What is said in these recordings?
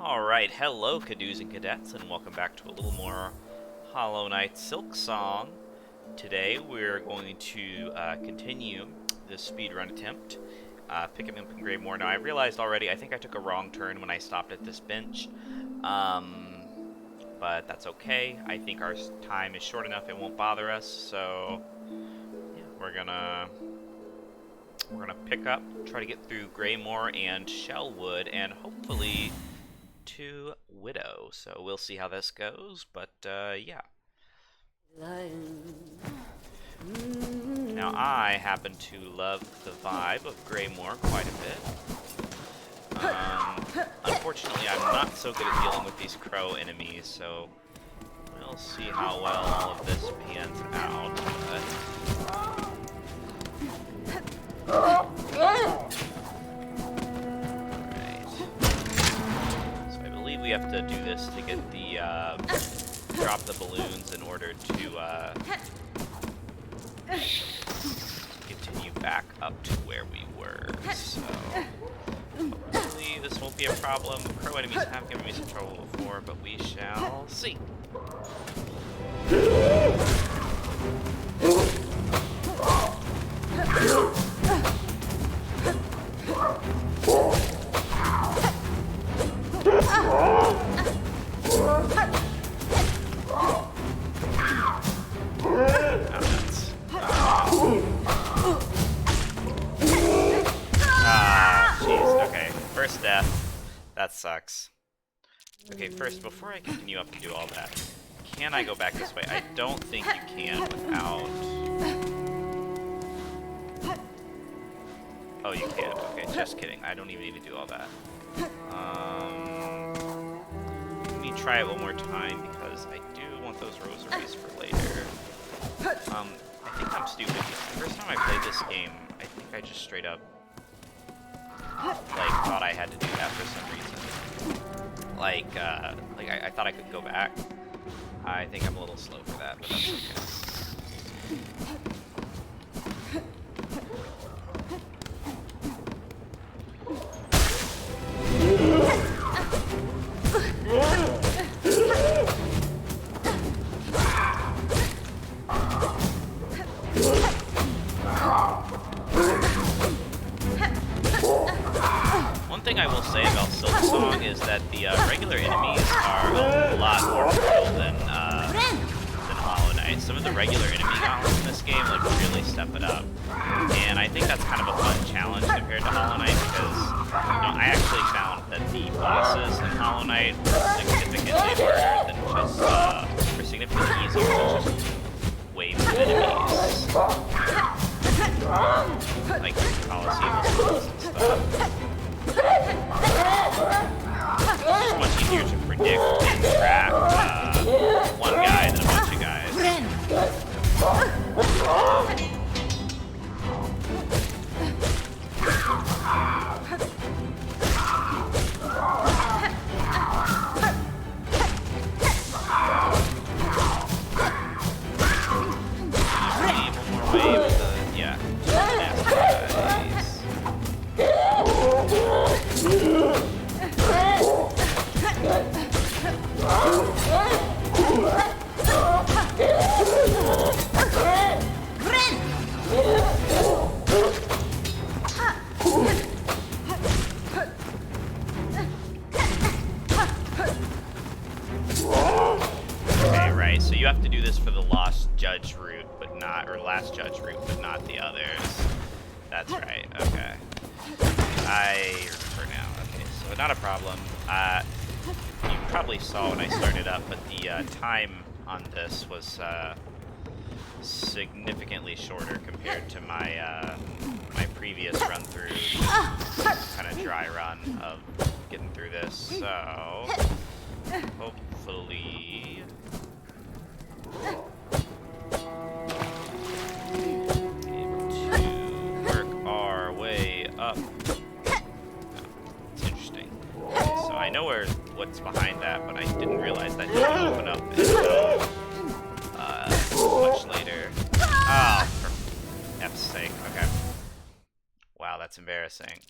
Alright, hello Cadoos and Cadets, and welcome back to a little more Hollow Knight Silksong. Today we're going to continue this speedrun attempt, picking up in Greymore. Now I realized already, I think I took a wrong turn when I stopped at this bench, but that's okay. I think our time is short enough, it won't bother us, so yeah, we're gonna pick up, try to get through Greymore and Shellwood, and hopefully to Widow. So we'll see how this goes, but yeah. Now I happen to love the vibe of Greymore quite a bit. Unfortunately, I'm not so good at dealing with these crow enemies, so we'll see how well all of this pans out. We have to do this to get the drop the balloons in order to continue back up to where we were. So hopefully this won't be a problem. Crow enemies have given me some trouble before, but we shall see. First death. That sucks. Okay, first, before I continue up to do all that, can I go back this way? I don't think you can without... Oh, you can. Okay, just kidding. I don't even need to do all that. Let me try it one more time, because I do want those rosaries for later. I think I'm stupid. The first time I played this game, I think I just straight up thought I had to do that for some reason. I thought I could go back. I think I'm a little slow for that, but that's thing I will say about Silksong is that the regular enemies are a lot more brutal than Hollow Knight. Some of the regular enemy golems in this game really step it up, and I think that's kind of a fun challenge compared to Hollow Knight because I actually found that the bosses in Hollow Knight were significantly harder than just or significantly easier than just waves of enemies, like Colosseum and stuff. It's much easier to predict and track one guy than a bunch of guys. One more wave of the, yeah, nasty guys. Okay, right, so you have to do this for the Lost Judge route, but not, or Last Judge route, but not the others. That's right, okay. I remember now. Okay, so not a problem. You probably saw when I started up, but the time on this was significantly shorter compared to my my previous run through, kind of dry run of getting through this. So hopefully. Able to work our way up. It's interesting. Okay, so I know what's behind that, but I didn't realize that didn't open up until much later. Oh, for F's sake. Okay. Wow, that's embarrassing.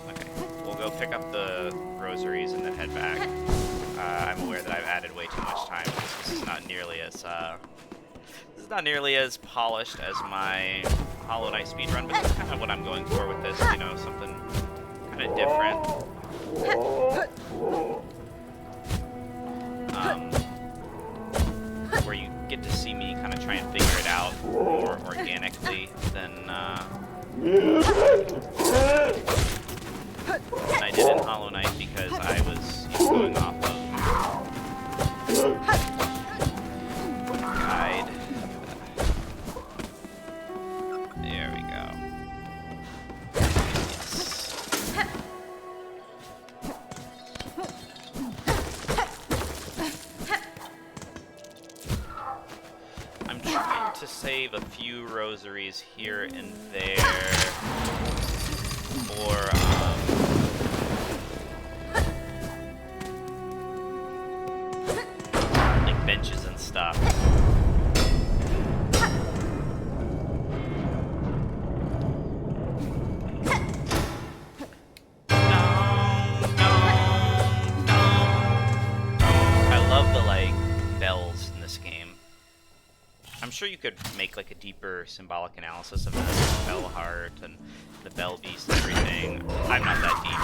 Okay, we'll go go pick up the rosaries and then head back. I'm aware that I've added way too much time because this is not nearly as polished as my Hollow Knight speedrun, but that's kind of what I'm going for with this, you know, something kind of different. Where you get to see me kind of try and figure it out more organically than I did in Hollow Knight, because I was going off of guide. There we go. Yes. I'm trying to save a few rosaries here and there for like benches and stuff. I'm sure you could make like a deeper symbolic analysis of the bell heart and the bell beast and everything. I'm not that deep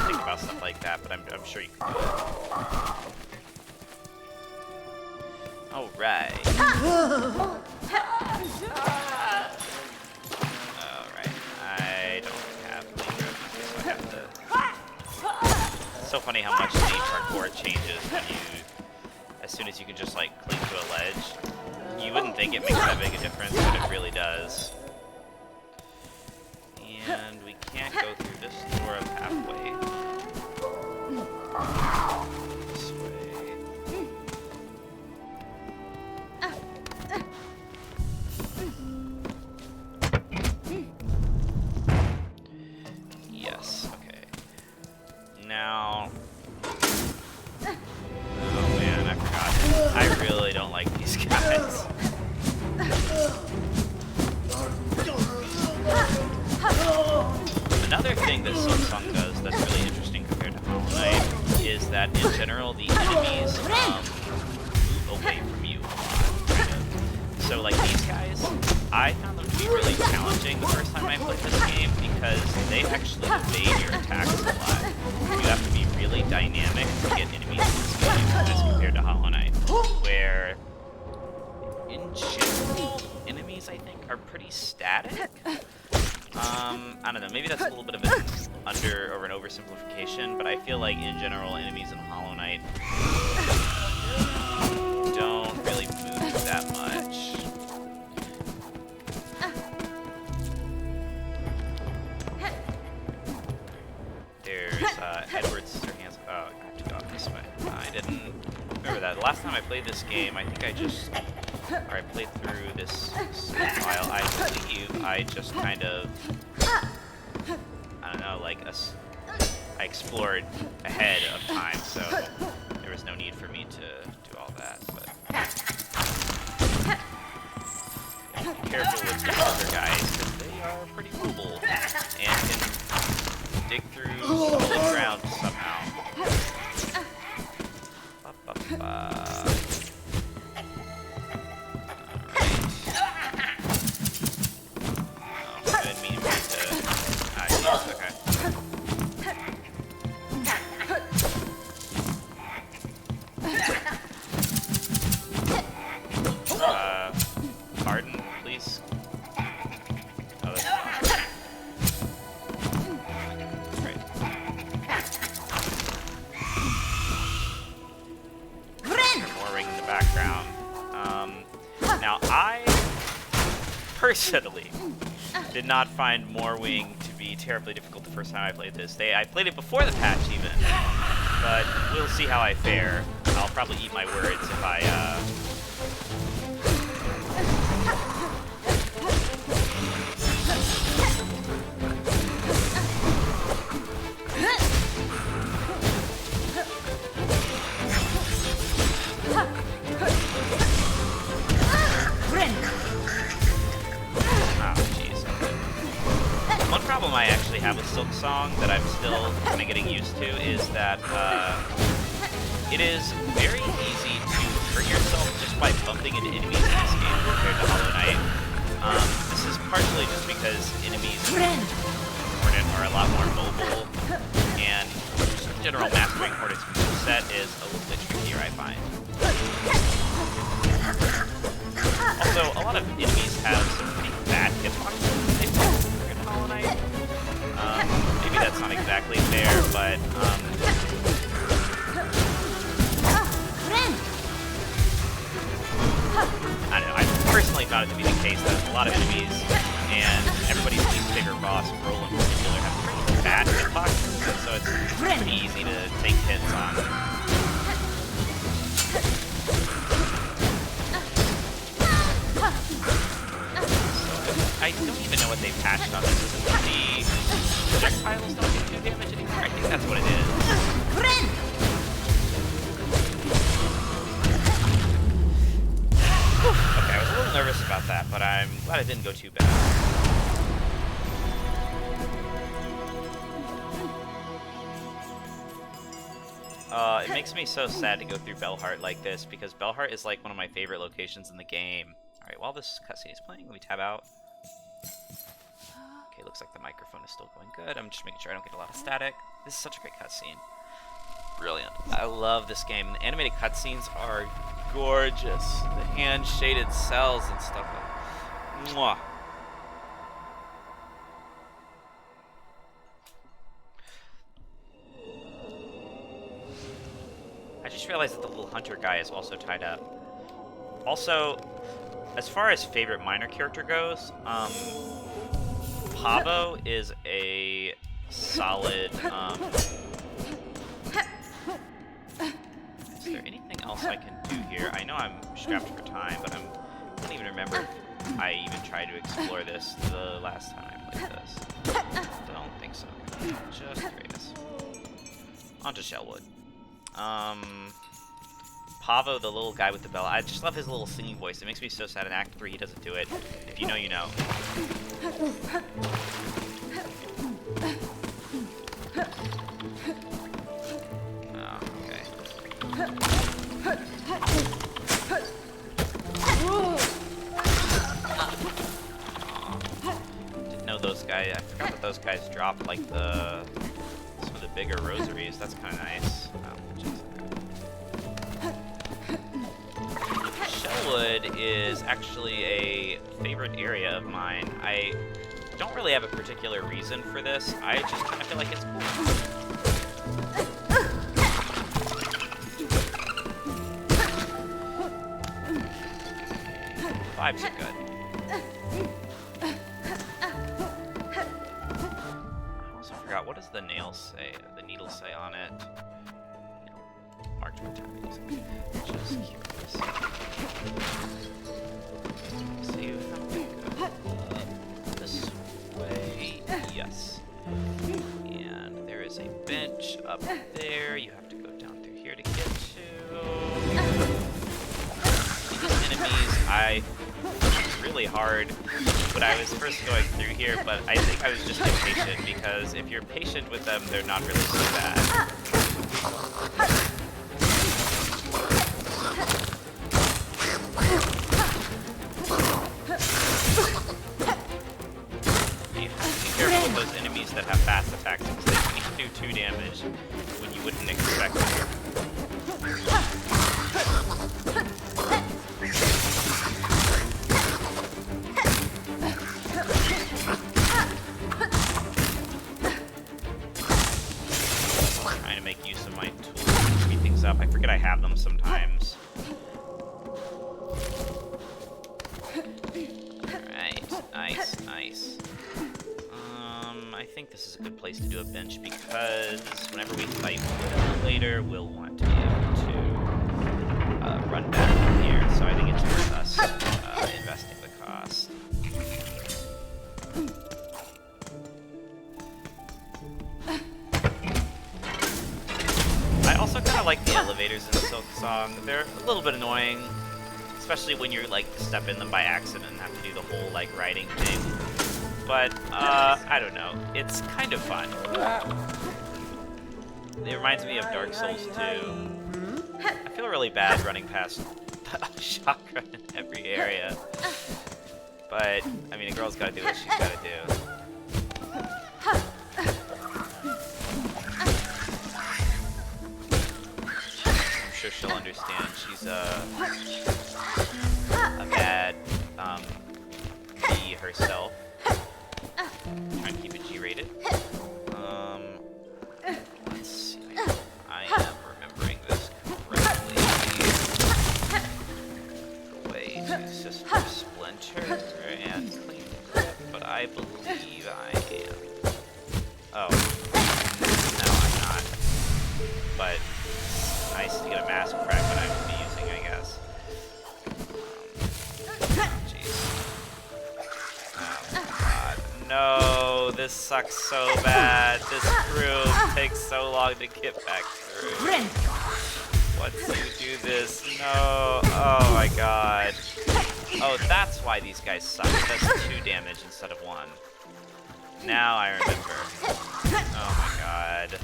to think about stuff like that, but I'm sure you could do it. Alright. Alright. I don't have Libra, so I have to... It's so funny how much the parkour changes when you... As soon as you can just like cling to a ledge. You wouldn't think it makes that big a difference, but it really does. And we can't go through this door of halfway. This way. Yes, okay. Now... Oh man, I forgot. I really don't like these guys. Another thing that Silksong does that's really interesting compared to Hollow Knight is that in general the enemies move away from you a lot. Kind of. So like these guys, I found them to be really challenging the first time I played this game because they actually evade your attacks a lot. You have to be really dynamic to get enemies in this game as compared to Hollow Knight, where in general enemies I think are pretty static. I don't know, maybe that's a little bit of an an oversimplification, but I feel like in general enemies in Hollow Knight don't really move that much. There's Edward's sister hands. Oh, I have to go up this way. I didn't remember that. The last time I played this game, I think I played through this file. I believe I just kind of, I don't know, like I explored ahead of time, so there was no need for me to do all that. But yeah, be careful with these other guys because they are pretty mobile and can dig through solid ground somehow. Pardon, please. Oh, that's fine. Great. More ring in the background. Now I personally did not find more wing to be terribly difficult the first time I played this. I played it before the patch even, but we'll see how I fare. I'll probably eat my words if I I actually have with Silksong Silksong that I'm still kind of getting used to is that it is very easy to hurt yourself just by bumping into enemies in this game compared to Hollow Knight. This is partially just because enemies are a lot more mobile, and just in general, mastering Hornet's moveset is a little bit trickier, I find. Also, a lot of enemies have some pretty bad hitboxes in Hollow Knight. Maybe that's not exactly fair, but I don't know. I personally found it to be the case that a lot of enemies, and everybody's least favorite boss, Roll in particular, have pretty bad hitboxes, so it's pretty easy to take hits on. I don't even know what they patched on this. Is it that the projectiles don't do damage anymore? I think that's what it is. Okay, I was a little nervous about that, but I'm glad it didn't go too bad. It makes me so sad to go through Bellheart like this, because Bellheart is like one of my favorite locations in the game. Alright, while this cutscene is playing, let me tab out. Okay, looks like the microphone is still going good. I'm just making sure I don't get a lot of static. This is such a great cutscene. Brilliant. I love this game. The animated cutscenes are gorgeous. The hand-shaded cells and stuff. Mwah. I just realized that the little hunter guy is also tied up. Also, as far as favorite minor character goes, Pavo is a solid, is there anything else I can do here? I know I'm strapped for time, but I don't even remember if I even tried to explore this the last time I played this. Don't think so. Just curious. On to Shellwood. Pavo, the little guy with the bell. I just love his little singing voice. It makes me so sad in Act 3 he doesn't do it. If you know, you know. Oh, okay. Didn't know those guys. I forgot that those guys dropped like some of the bigger rosaries. That's kind of nice. Shellwood is actually a favorite area of mine. I don't really have a particular reason for this. I just kind of feel like it's cool. The vibes are good. I also forgot, what does the nail say, the needle say on it? March what time it is. Just curious. So you have to go this way. Yes. And there is a bench up there. You have to go down through here to get to. These enemies, I was really hard when I was first going through here, but I think I was just impatient, because if you're patient with them, they're not really so bad. Those enemies that have fast attacks, because they can do 2 damage when you wouldn't expect it. Trying to make use of my tools to speed things up. I forget I have them sometimes. Alright, nice, nice. I think this is a good place to do a bench, because whenever we fight later, we'll want to be able to run back from here. So I think it's worth us investing the cost. I also kind of like the elevators in Silksong. They're a little bit annoying, especially when you like step in them by accident and have to do the whole like riding thing. but I don't know. It's kind of fun. It reminds me of Dark Souls 2. I feel really bad running past a chakra in every area. But, I mean, a girl's gotta do what she's gotta do. I'm sure she'll understand. She's a bad B herself. Trying to keep it G-rated. Let's see. I am remembering this correctly. The way to Sister Splinter and Clean Grip, but I believe I am. Oh. No, I'm not. But nice to get a mask fragment I would be using, I guess. Jeez. Oh, God. No, this sucks so bad. This groove takes so long to get back through. Once you do this, no. Oh my God. Oh, that's why these guys suck. That's 2 damage instead of 1. Now I remember. Oh my God.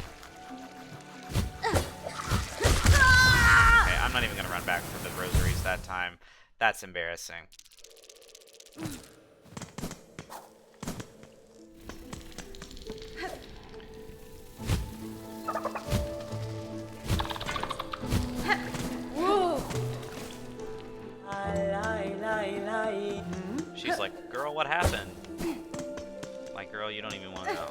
Okay, I'm not even gonna run back for the rosaries that time. That's embarrassing. She's like, girl, what happened? Like, girl, you don't even want to know.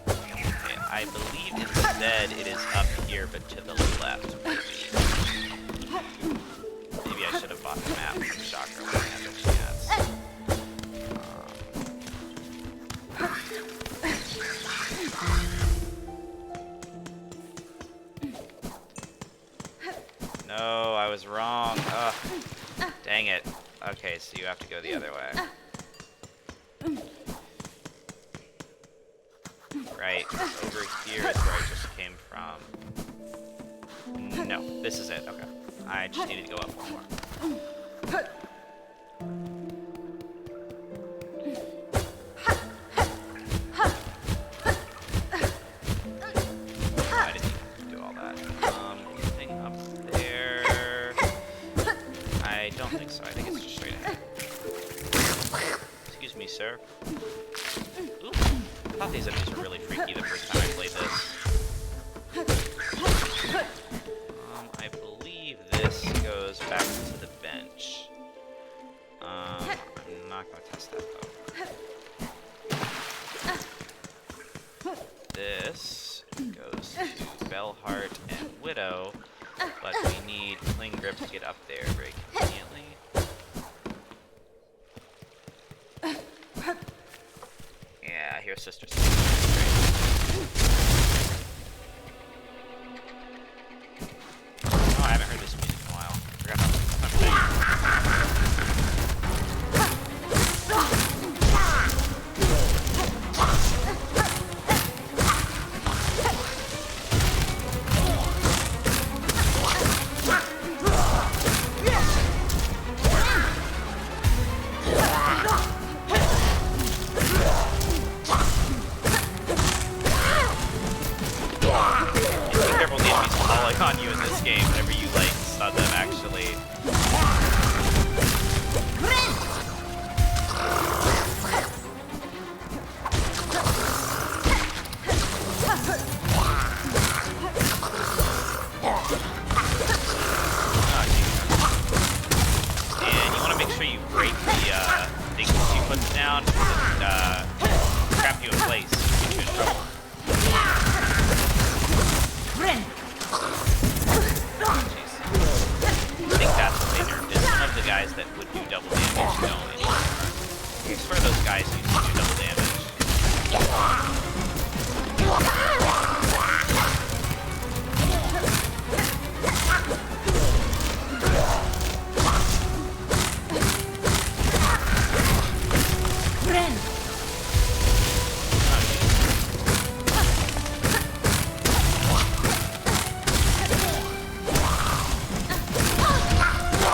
Okay, I believe instead it is up here, but to the left, maybe. Maybe I should have bought the map from Chakra when I had the chance. No, I was wrong. Ugh. Dang it. Okay, so you have to go the other way. Right, over here is where I just came from. No, this is it. Okay. I just needed to go up one more. I didn't even do all that. Anything up there? I don't think so. I think it's just straight ahead. Excuse me, sir. Ooh. I thought these enemies were really freaky the first time I played this. I believe this goes back to the bench. I'm not going to test that though. This goes to Bellheart and Widow, but we need Cling Grip to get up there very conveniently. Yeah, here's Sister Splinter. Oh, I haven't heard this music in a while. I forgot how I'm playing. On you in this game whenever you like stun them actually. And you want to make sure you break the things she puts down and trap you in place. Get you in trouble. Guys that would do double damage don't anymore. I swear those guys used to do double damage.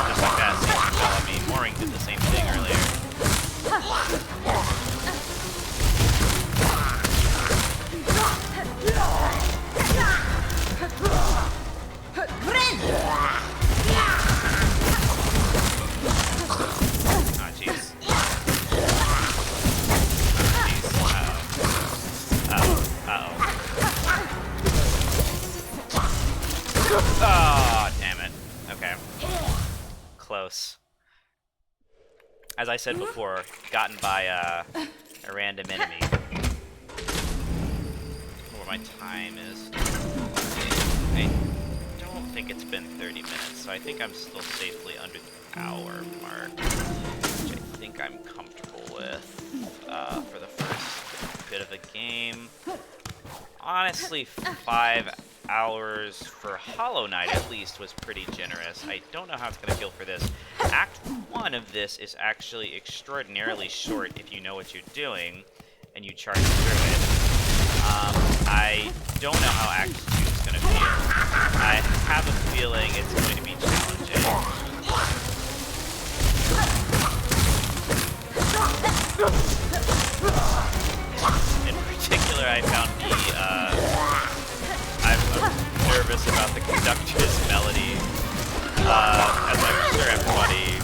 Just like that. as I said before, gotten by a random enemy. I don't know where my time is. I don't think it's been 30 minutes, so I think I'm still safely under the hour mark, which I think I'm comfortable with for the first bit of the game. Honestly, 5 hours for Hollow Knight at least was pretty generous. I don't know how it's going to feel for this. Act 1 of this is actually extraordinarily short if you know what you're doing and you charge through it. I don't know how Act 2 is going to feel. I have a feeling it's going to be challenging. In particular, I found I'm nervous about the conductor's melody, as I'm sure everybody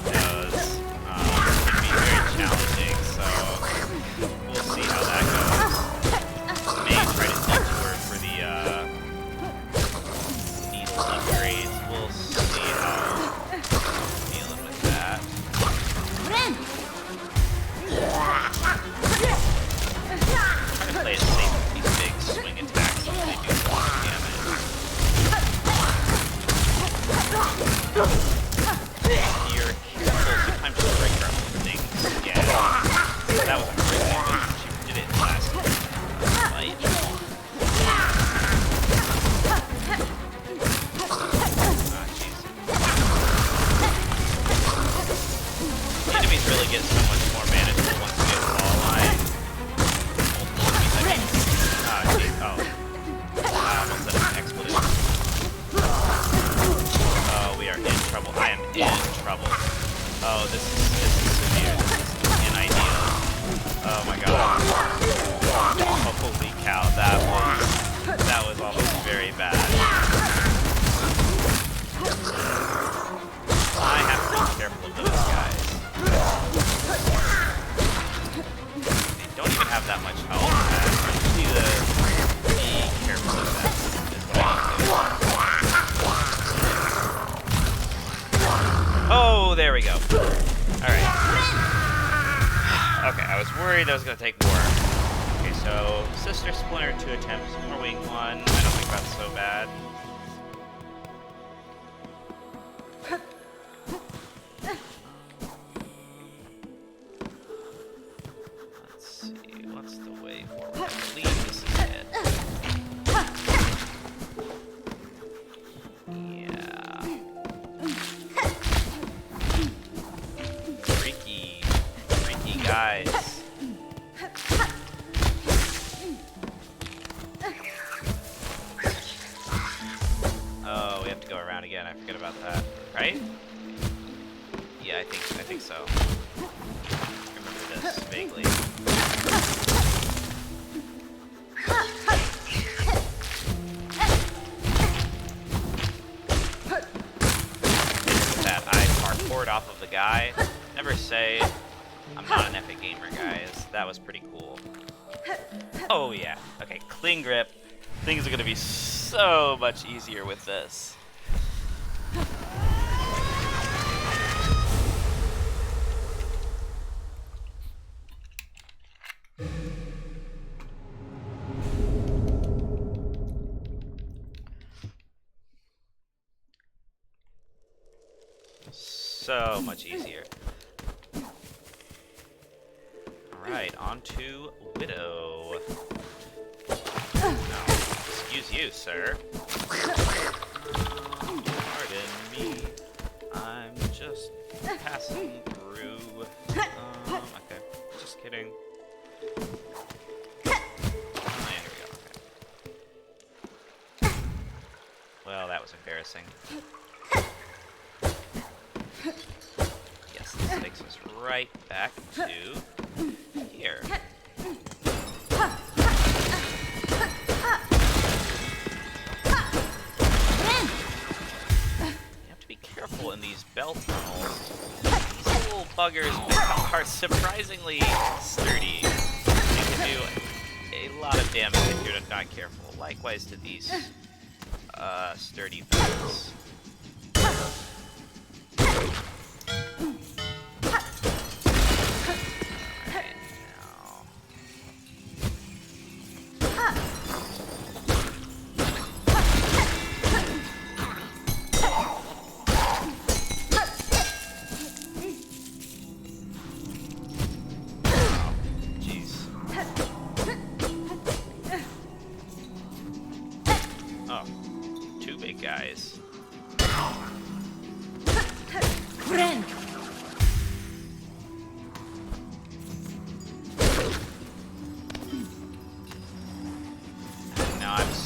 knows. It can be very challenging, so we'll see how that goes. May try to detour for the needle upgrades. We'll see how I'm dealing with that. Try to play it safe with these big swing attacks so they do some damage. You're careful, sometimes you break your own things. Yeah. That was a great damage. She did it last fight. Ah, jeez. The enemies really get so much more manageable once you get wall line. Almost said an expletive. Oh, we are in trouble. I am in trouble. Oh, this is severe. This is unideal. Oh my god. Oh, holy cow, that was almost very bad. I have to be careful of those guys. They don't even have that much health. I need to be careful of that. Is what I need to do. Oh, there we go. Alright. Okay, I was worried that was going to take more. Okay, so Sister Splinter 2 attempts, more Wing 1. I don't think that's so bad. Let's see, what's the way forward? I believe this is it. Yeah. Freaky guys. Oh, we have to go around again. I forget about that. Right? Yeah, I think so. I remember this vaguely. That I parkoured off of the guy. Never say I'm not an epic gamer, guys. That was pretty cool. Oh yeah. Okay, cling grip. Things are gonna be so much easier with this. So much easier. Alright, on to Widow. No, excuse you, sir. Pardon me. I'm just passing through. Okay. Just kidding. Oh, yeah, here we go. Okay. Well, that was embarrassing. Yes, this takes us right back to here. You have to be careful in these bell tunnels. These little buggers are surprisingly sturdy. They can do a lot of damage if you're not careful. Likewise to these sturdy bugs.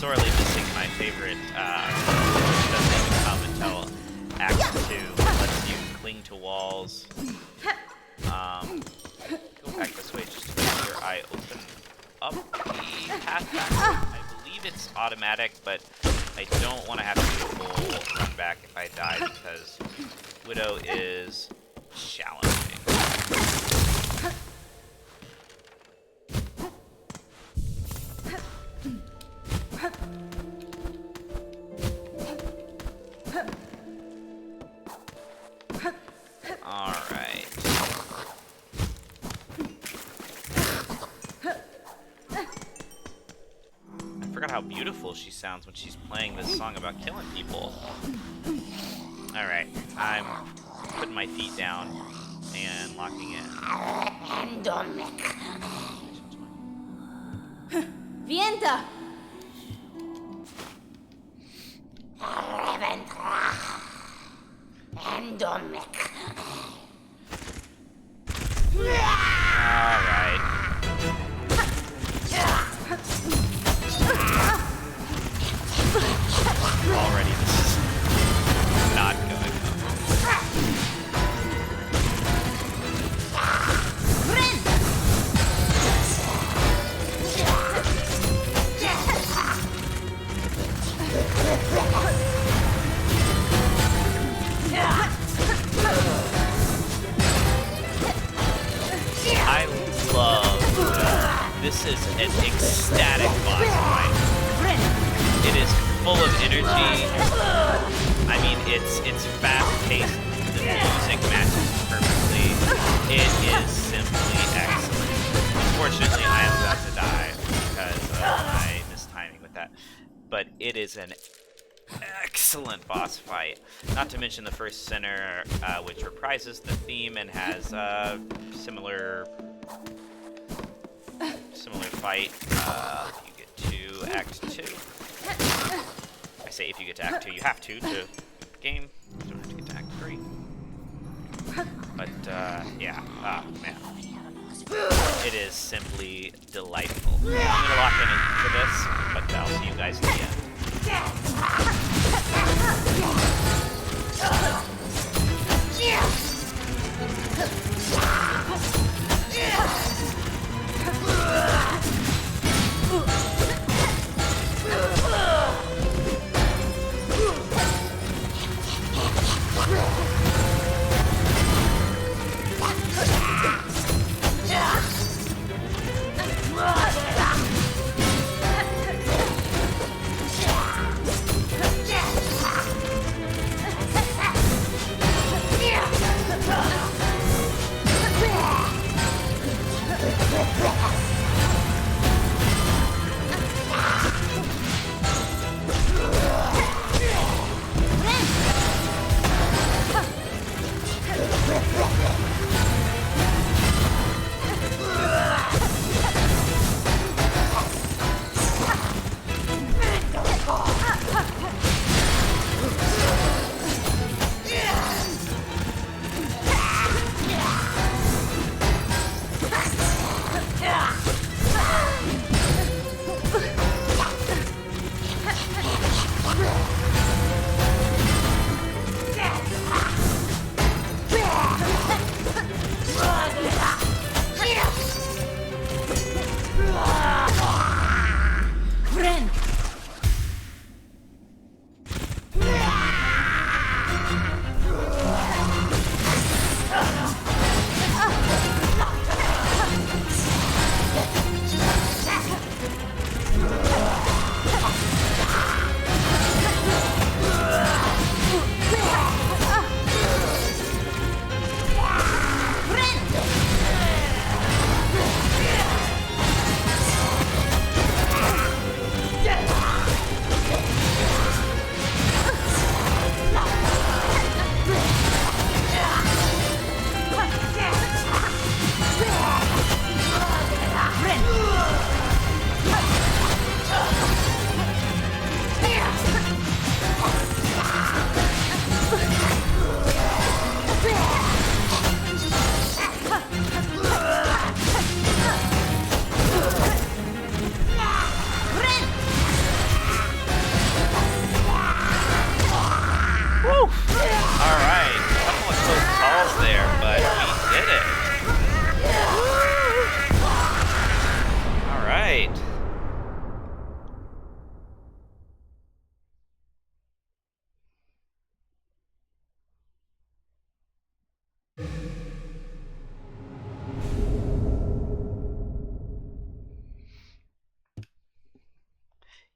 sorely missing my favorite, doesn't come until Act 2. Lets you cling to walls. Go back this way just to make sure I open up the path back. I believe it's automatic, but I don't want to have to do a full run back if I die because Widow is challenging. Alright. I forgot how beautiful she sounds when she's playing this song about killing people. Alright, I'm putting my feet down and locking in. Vienta! Alright. Already this is not going well. I love this is an ecstatic boss fight. It is full of energy. I mean, it's fast-paced. The music matches perfectly. It is simply excellent. Unfortunately, I am about to die because of my mistiming with that. But it is an excellent boss fight. Not to mention the first center, which reprises the theme and has similar fight. You get to Act 2. I say if you get to Act 2, you have to game. You don't have to get to Act 3. But yeah, man, it is simply delightful. I'm gonna lock in for this, but I'll see you guys at the end.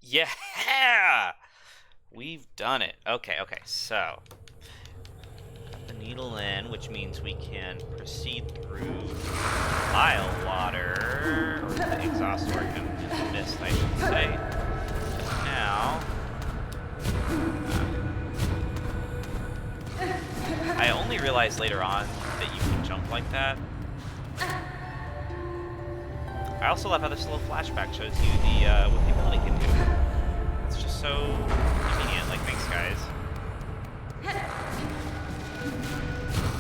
Yeah! We've done it. Okay, so got the needle in, which means we can proceed through pile water, or the exhaust organ mist, I should say. Now, I only realized later on that you can jump like that. I also love how this little flashback shows you the what the ability can do. It's just so convenient. Like, thanks, guys.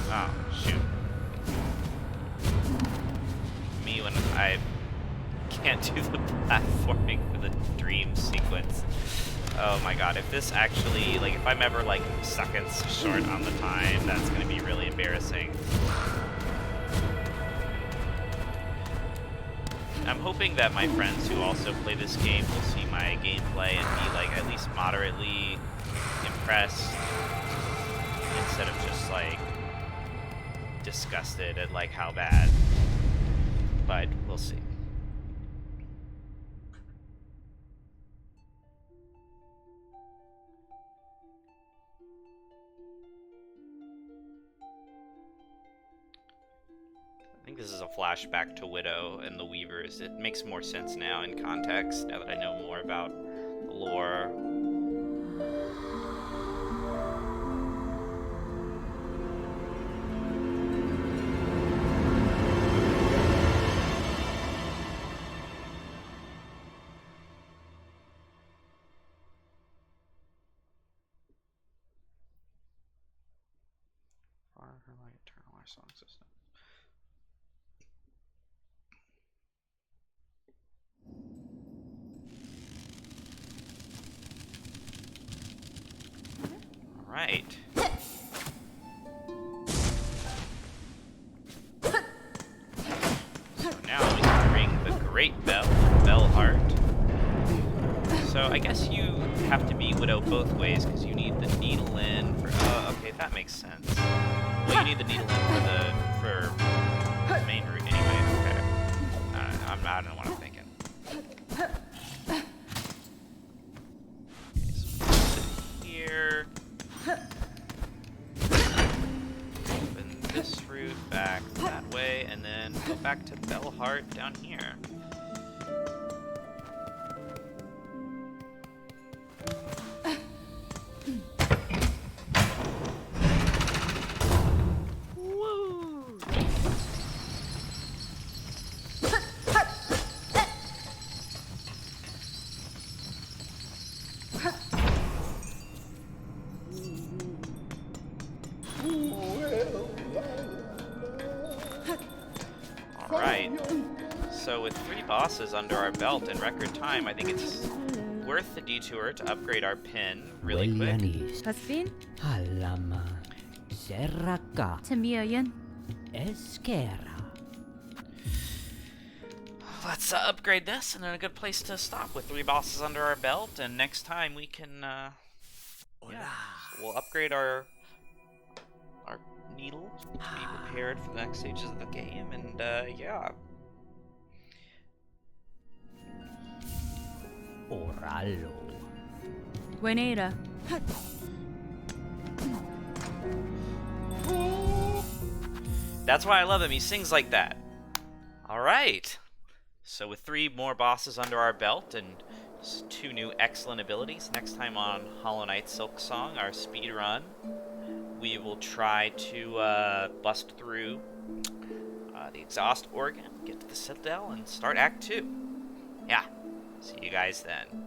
Oh, shoot. Me when I can't do the platforming for the dream sequence. Oh my god, if this actually, like, if I'm ever, like, seconds short on the time, that's gonna be really embarrassing. I'm hoping that my friends who also play this game will see my gameplay and be, like, at least moderately impressed, instead of just, like, disgusted at, like, how bad. But we'll see. I think this is a flashback to Widow and the Weavers. It makes more sense now in context, now that I know more about the lore. Song system. All right. So now we can ring the Great Bell, Bellheart. So I guess you have to be Widow both ways because you need the needle in for. Oh, okay, that makes sense. Well, you need the needle in for the main route anyway. Okay. I don't know what I'm thinking. Okay, so we'll sit here. Open this route back that way, and then go back to Bellheart down here. So with 3 bosses under our belt in record time, I think it's worth the detour to upgrade our pin really quick. Pasvin? Alama. Serraka. Tamiyan? Esquera. Let's upgrade this, and then a good place to stop with 3 bosses under our belt, and next time we can, we'll upgrade our needle to be prepared for the next stages of the game, and, yeah. Oralo. Buenera. That's why I love him. He sings like that. All right. So with 3 more bosses under our belt and 2 new excellent abilities, next time on Hollow Knight Silksong, our speedrun, we will try to bust through the exhaust organ, get to the Citadel, and start Act 2. Yeah. See you guys then.